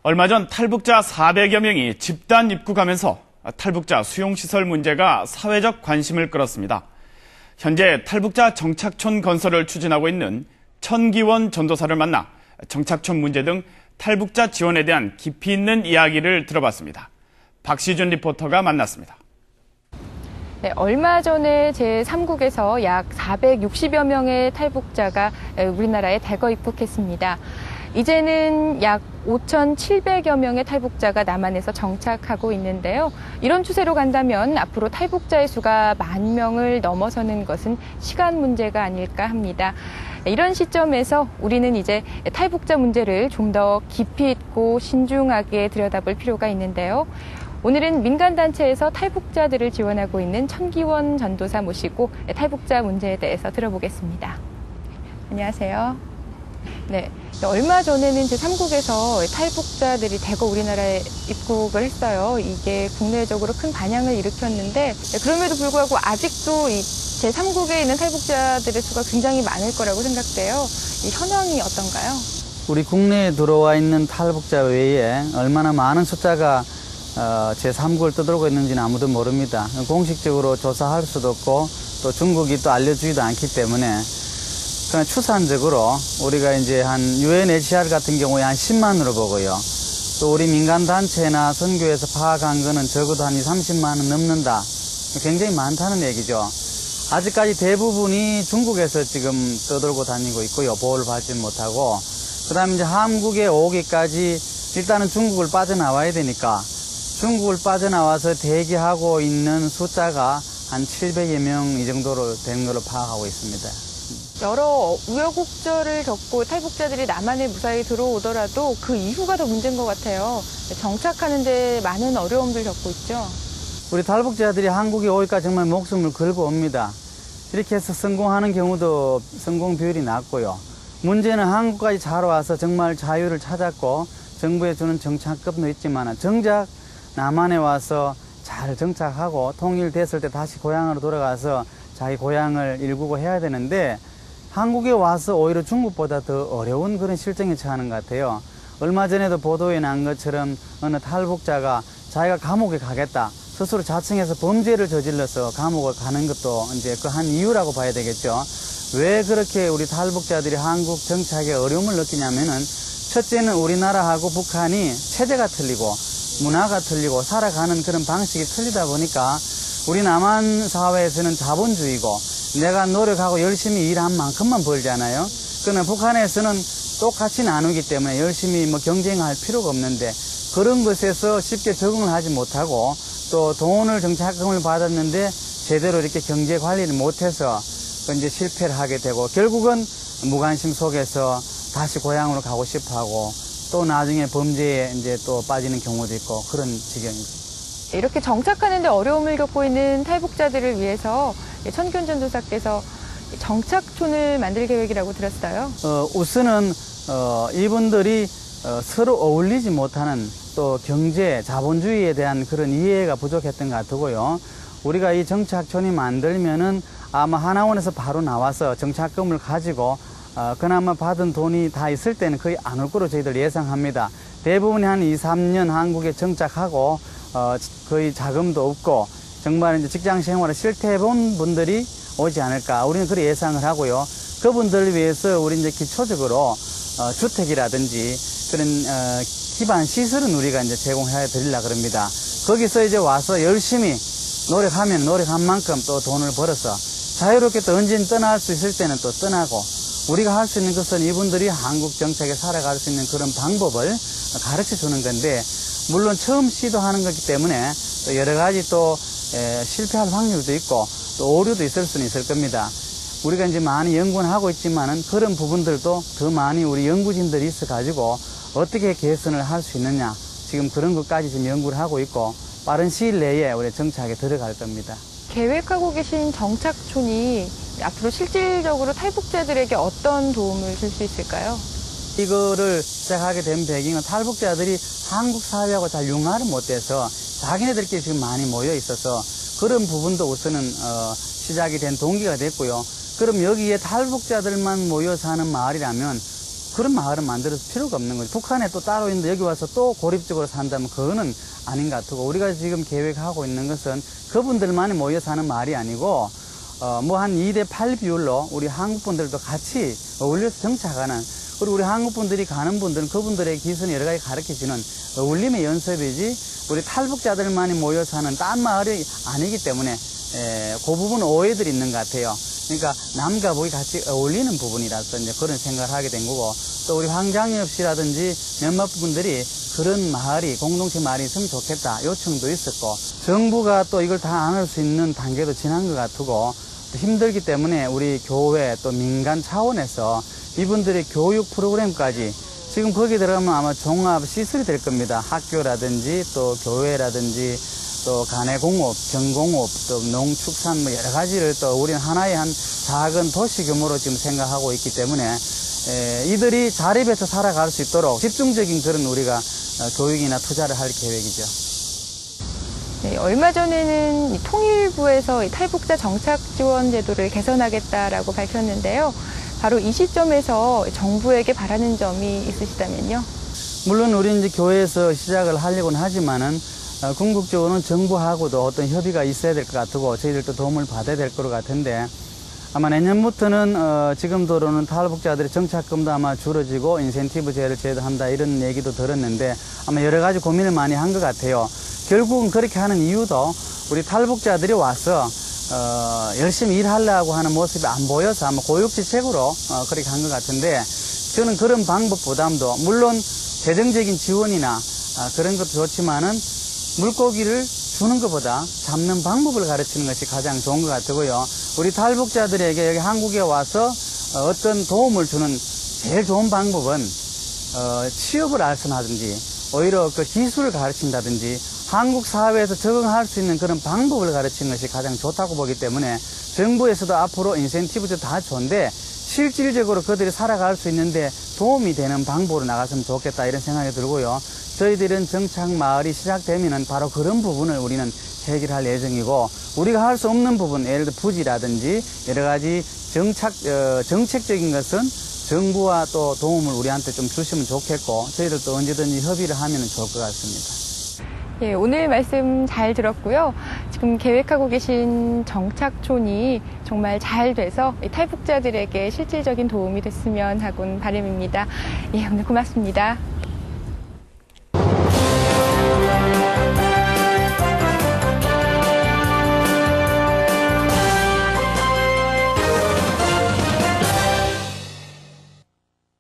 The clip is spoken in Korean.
얼마 전 탈북자 400여 명이 집단 입국하면서 탈북자 수용시설 문제가 사회적 관심을 끌었습니다. 현재 탈북자 정착촌 건설을 추진하고 있는 천기원 전도사를 만나 정착촌 문제 등 탈북자 지원에 대한 깊이 있는 이야기를 들어봤습니다. 박시준 리포터가 만났습니다. 네, 얼마 전에 제3국에서 약 460여 명의 탈북자가 우리나라에 대거 입국했습니다. 이제는 약 5,700여 명의 탈북자가 남한에서 정착하고 있는데요. 이런 추세로 간다면 앞으로 탈북자의 수가 10,000명을 넘어서는 것은 시간 문제가 아닐까 합니다. 이런 시점에서 우리는 이제 탈북자 문제를 좀 더 깊이 있고 신중하게 들여다볼 필요가 있는데요. 오늘은 민간단체에서 탈북자들을 지원하고 있는 천기원 전도사 모시고 탈북자 문제에 대해서 들어보겠습니다. 안녕하세요. 네, 얼마 전에는 제3국에서 탈북자들이 대거 우리나라에 입국을 했어요. 이게 국내적으로 큰 반향을 일으켰는데 그럼에도 불구하고 아직도 이 제3국에 있는 탈북자들의 수가 굉장히 많을 거라고 생각돼요. 이 현황이 어떤가요? 우리 국내에 들어와 있는 탈북자 외에 얼마나 많은 숫자가 제3국을 떠돌고 있는지는 아무도 모릅니다. 공식적으로 조사할 수도 없고 또 중국이 또 알려주지도 않기 때문에 그냥 추산적으로 우리가 이제 한 UNHCR 같은 경우에 한 10만으로 보고요. 또 우리 민간단체나 선교에서 파악한 거는 적어도 한 30만 원 넘는다. 굉장히 많다는 얘기죠. 아직까지 대부분이 중국에서 지금 떠돌고 다니고 있고요. 보호를 받지 못하고. 그 다음에 이제 한국에 오기까지 일단은 중국을 빠져나와야 되니까 중국을 빠져나와서 대기하고 있는 숫자가 한 700여 명 이 정도로 된 걸로 파악하고 있습니다. 여러 우여곡절을 겪고 탈북자들이 남한에 무사히 들어오더라도 그 이후가 더 문제인 것 같아요. 정착하는 데 많은 어려움들 겪고 있죠. 우리 탈북자들이 한국에 오니까 정말 목숨을 걸고 옵니다. 이렇게 해서 성공하는 경우도 성공 비율이 낮고요. 문제는 한국까지 잘 와서 정말 자유를 찾았고 정부에 주는 정착금도 있지만 정작 남한에 와서 잘 정착하고 통일됐을 때 다시 고향으로 돌아가서 자기 고향을 일구고 해야 되는데 한국에 와서 오히려 중국보다 더 어려운 그런 실정에 처하는 것 같아요. 얼마 전에도 보도에 난 것처럼 어느 탈북자가 자기가 감옥에 가겠다. 스스로 자청해서 범죄를 저질러서 감옥을 가는 것도 이제 그 한 이유라고 봐야 되겠죠. 왜 그렇게 우리 탈북자들이 한국 정착에 어려움을 느끼냐면은 첫째는 우리나라하고 북한이 체제가 틀리고 문화가 틀리고 살아가는 그런 방식이 틀리다 보니까 우리 남한 사회에서는 자본주의고 내가 노력하고 열심히 일한 만큼만 벌잖아요. 그러나 북한에서는 똑같이 나누기 때문에 열심히 경쟁할 필요가 없는데 그런 것에서 쉽게 적응을 하지 못하고 또 돈을 정착금을 받았는데 제대로 이렇게 경제 관리를 못해서 이제 실패를 하게 되고 결국은 무관심 속에서 다시 고향으로 가고 싶어하고 또 나중에 범죄에 이제 또 빠지는 경우도 있고 그런 지경입니다. 이렇게 정착하는 데 어려움을 겪고 있는 탈북자들을 위해서 천기원 전도사께서 정착촌을 만들 계획이라고 들었어요. 우선은 이분들이 서로 어울리지 못하는 또 경제, 자본주의에 대한 그런 이해가 부족했던 것 같고요. 우리가 이 정착촌이 만들면은 아마 하나원에서 바로 나와서 정착금을 가지고 그나마 받은 돈이 다 있을 때는 거의 안 올 거로 저희들 예상합니다. 대부분이 한 2, 3년 한국에 정착하고 거의 자금도 없고 정말 이제 직장 생활을 실패해본 분들이 오지 않을까 우리는 그렇게 예상을 하고요. 그분들을 위해서 우리 이제 기초적으로 주택이라든지 그런 기반 시설은 우리가 이제 제공해 드리려고 합니다. 거기서 이제 와서 열심히 노력하면 노력한 만큼 또 돈을 벌어서 자유롭게 또 언제든 떠날 수 있을 때는 또 떠나고 우리가 할 수 있는 것은 이분들이 한국 정착에 살아갈 수 있는 그런 방법을 가르쳐 주는 건데 물론 처음 시도하는 거기 때문에 또 여러 가지 또 실패할 확률도 있고 또 오류도 있을 수는 있을 겁니다. 우리가 이제 많이 연구는 하고 있지만은 그런 부분들도 더 많이 우리 연구진들이 있어 가지고 어떻게 개선을 할 수 있느냐 지금 그런 것까지 지금 연구를 하고 있고 빠른 시일 내에 우리 정착에 들어갈 겁니다. 계획하고 계신 정착촌이 앞으로 실질적으로 탈북자들에게 어떤 도움을 줄 수 있을까요? 이거를 시작하게 된 배경은 탈북자들이 한국 사회하고 잘 융화를 못해서 자기네들끼리 지금 많이 모여 있어서 그런 부분도 우선은 시작이 된 동기가 됐고요. 그럼 여기에 탈북자들만 모여 사는 마을이라면 그런 마을은 만들어서 필요가 없는 거죠. 북한에 또 따로 있는데 여기 와서 또 고립적으로 산다면 그거는 아닌 것 같고, 우리가 지금 계획하고 있는 것은 그분들만이 모여 사는 마을이 아니고 뭐 한 2대8 비율로 우리 한국 분들도 같이 어울려서 정착하는, 그리고 우리 한국 분들이 가는 분들은 그분들의 기술을 여러 가지 가르쳐주는 어울림의 연습이지, 우리 탈북자들만이 모여 사는 딴 마을이 아니기 때문에 그 부분 오해들이 있는 것 같아요. 그러니까 남과 북이 같이 어울리는 부분이라서 이제 그런 생각을 하게 된 거고, 또 우리 황장엽 씨라든지 몇몇 분들이 그런 마을이, 공동체 마을이 있으면 좋겠다 요청도 있었고, 정부가 또 이걸 다 안을 수 있는 단계도 지난 것 같고, 또 힘들기 때문에 우리 교회 또 민간 차원에서 이분들의 교육 프로그램까지, 지금 거기 들어가면 아마 종합 시설이 될 겁니다. 학교라든지 또 교회라든지 또 가내공업, 전공업, 또 농축산 뭐 여러 가지를 또 우리는 하나의 한 작은 도시 규모로 지금 생각하고 있기 때문에 이들이 자립해서 살아갈 수 있도록 집중적인 그런 우리가 교육이나 투자를 할 계획이죠. 네, 얼마 전에는 이 통일부에서 이 탈북자 정착 지원 제도를 개선하겠다라고 밝혔는데요. 바로 이 시점에서 정부에게 바라는 점이 있으시다면요? 물론 우리 이제 교회에서 시작을 하려고는 하지만은 궁극적으로는 정부하고도 어떤 협의가 있어야 될 것 같고, 저희들도 도움을 받아야 될 것 같은데, 아마 내년부터는 지금도로는 탈북자들의 정착금도 아마 줄어지고 인센티브제를 제도한다 이런 얘기도 들었는데, 아마 여러 가지 고민을 많이 한 것 같아요. 결국은 그렇게 하는 이유도 우리 탈북자들이 와서 열심히 일하려고 하는 모습이 안 보여서 아마 고육지책으로 그렇게 한 것 같은데, 저는 그런 방법보다도 물론 재정적인 지원이나 그런 것도 좋지만은 물고기를 주는 것보다 잡는 방법을 가르치는 것이 가장 좋은 것 같고요. 우리 탈북자들에게 여기 한국에 와서 어떤 도움을 주는 제일 좋은 방법은 취업을 알선하든지 오히려 그 기술을 가르친다든지 한국 사회에서 적응할 수 있는 그런 방법을 가르치는 것이 가장 좋다고 보기 때문에, 정부에서도 앞으로 인센티브도 다 좋은데 실질적으로 그들이 살아갈 수 있는데 도움이 되는 방법으로 나갔으면 좋겠다 이런 생각이 들고요. 저희들은 정착 마을이 시작되면은 바로 그런 부분을 우리는 해결할 예정이고, 우리가 할 수 없는 부분, 예를 들어 부지라든지 여러 가지 정책적인 것은 정부와 또 도움을 우리한테 좀 주시면 좋겠고, 저희들도 언제든지 협의를 하면 좋을 것 같습니다. 예, 오늘 말씀 잘 들었고요. 지금 계획하고 계신 정착촌이 정말 잘 돼서 이 탈북자들에게 실질적인 도움이 됐으면 하고는 바람입니다. 예, 오늘 고맙습니다.